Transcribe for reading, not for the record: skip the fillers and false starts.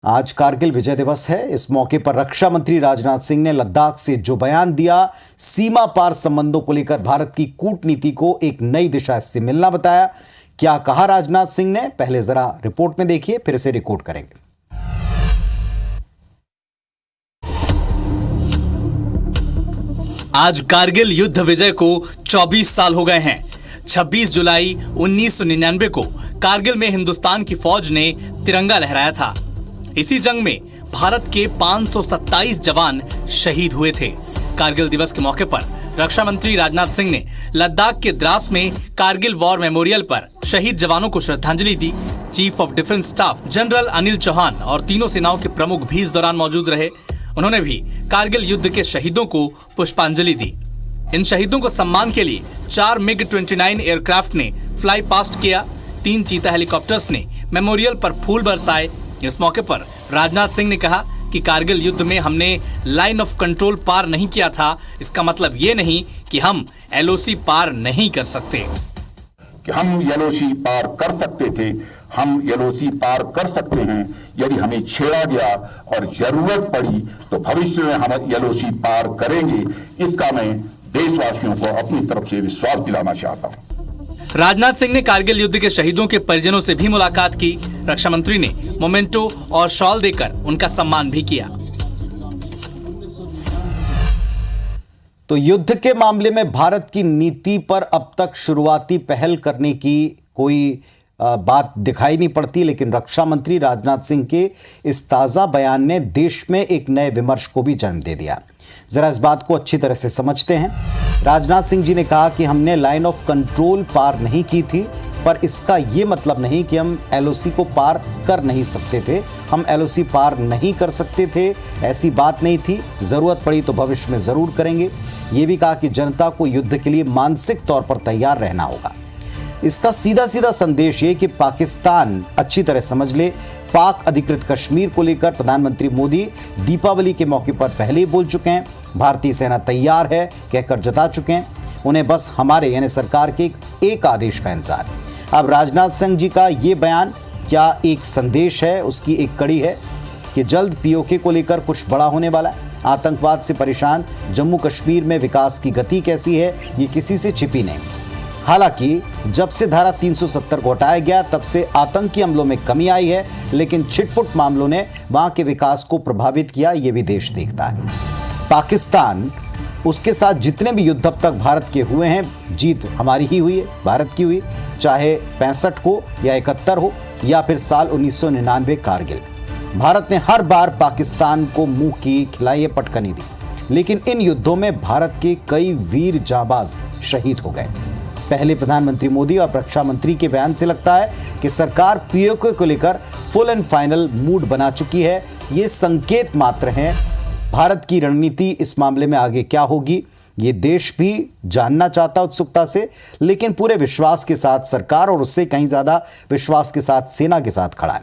आज कारगिल विजय दिवस है। इस मौके पर रक्षा मंत्री राजनाथ सिंह ने लद्दाख से जो बयान दिया, सीमा पार संबंधों को लेकर भारत की कूटनीति को एक नई दिशा से मिलना बताया। क्या कहा राजनाथ सिंह ने, पहले जरा रिपोर्ट में देखिए, फिर इसे रिकॉर्ड करेंगे। आज कारगिल युद्ध विजय को 24 साल हो गए हैं। 26 जुलाई 1999 को कारगिल में हिंदुस्तान की फौज ने तिरंगा लहराया था। इसी जंग में भारत के 527 जवान शहीद हुए थे। कारगिल दिवस के मौके पर रक्षा मंत्री राजनाथ सिंह ने लद्दाख के द्रास में कारगिल वॉर मेमोरियल पर शहीद जवानों को श्रद्धांजलि दी। Chief of defence staff general Anil Chauhan और तीनों सेनाओं के प्रमुख भी इस दौरान मौजूद रहे। उन्होंने भी कारगिल युद्ध के शहीदों को पुष्पांजलि दी। इन शहीदों को सम्मान के लिए 4 MiG-29 एयरक्राफ्ट ने फ्लाई पास्ट किया। 3 चीता हेलीकॉप्टर्स ने मेमोरियल पर फूल बरसाए। इस मौके पर राजनाथ सिंह ने कहा कि कारगिल युद्ध में हमने लाइन ऑफ कंट्रोल पार नहीं किया था। इसका मतलब ये नहीं कि हम LOC पार नहीं कर सकते। कि हम LOC पार कर सकते थे, हम LOC पार कर सकते हैं यदि हमें छेड़ा गया और जरूरत पड़ी तो भविष्य में हम LOC पार करेंगे। इसका मैं देशवासियों को अपनी तरफ से विश्वास दिलाना चाहता हूं। राजनाथ सिंह ने कारगिल युद्ध के शहीदों के परिजनों से भी मुलाकात की। रक्षा मंत्री ने मोमेंटो और शॉल देकर उनका सम्मान भी किया। तो युद्ध के मामले में भारत की नीति पर अब तक शुरुआती पहल करने की कोई बात दिखाई नहीं पड़ती, लेकिन रक्षा मंत्री राजनाथ सिंह के इस ताजा बयान ने देश में एक नए विमर्श को भी जन्म दे दिया। जरा इस बात को अच्छी तरह से समझते हैं। राजनाथ सिंह जी ने कहा कि हमने लाइन ऑफ कंट्रोल पार नहीं की थी, पर इसका यह मतलब नहीं कि हम LOC को पार कर नहीं सकते थे। हम LOC पार नहीं कर सकते थे, ऐसी बात नहीं थी। जरूरत पड़ी तो भविष्य में जरूर करेंगे। ये भी कहा कि जनता को युद्ध के लिए मानसिक तौर पर तैयार रहना होगा। इसका सीधा सीधा संदेश ये कि पाकिस्तान अच्छी तरह समझ ले, पाक अधिकृत कश्मीर को लेकर प्रधानमंत्री मोदी दीपावली के मौके पर पहले ही बोल चुके हैं। भारतीय सेना तैयार है कहकर जता चुके हैं। उन्हें बस हमारे यानी सरकार के एक आदेश का इंतजार। अब राजनाथ सिंह जी का ये बयान क्या एक संदेश है, उसकी एक कड़ी है कि जल्द POK को लेकर कुछ बड़ा होने वाला है। आतंकवाद से परेशान जम्मू कश्मीर में विकास की गति कैसी है, ये किसी से छिपी नहीं। हालांकि जब से धारा 370 को हटाया गया तब से आतंकी हमलों में कमी आई है, लेकिन छिटपुट मामलों ने वहां के विकास को प्रभावित किया, ये भी देश देखता है। पाकिस्तान, उसके साथ जितने भी युद्ध अब तक भारत के हुए हैं, जीत हमारी ही हुई है, भारत की हुई, चाहे 65 हो या 71 हो या फिर साल 1999 कारगिल। भारत ने हर बार पाकिस्तान को मुंह की खिलाई पटकनी दी, लेकिन इन युद्धों में भारत के कई वीर जाबाज शहीद हो गए। पहले प्रधानमंत्री मोदी और रक्षा मंत्री के बयान से लगता है कि सरकार POK को लेकर फुल एंड फाइनल मूड बना चुकी है। ये संकेत मात्र हैं। भारत की रणनीति इस मामले में आगे क्या होगी, ये देश भी जानना चाहता उत्सुकता से, लेकिन पूरे विश्वास के साथ सरकार और उससे कहीं ज्यादा विश्वास के साथ सेना के साथ खड़ा है।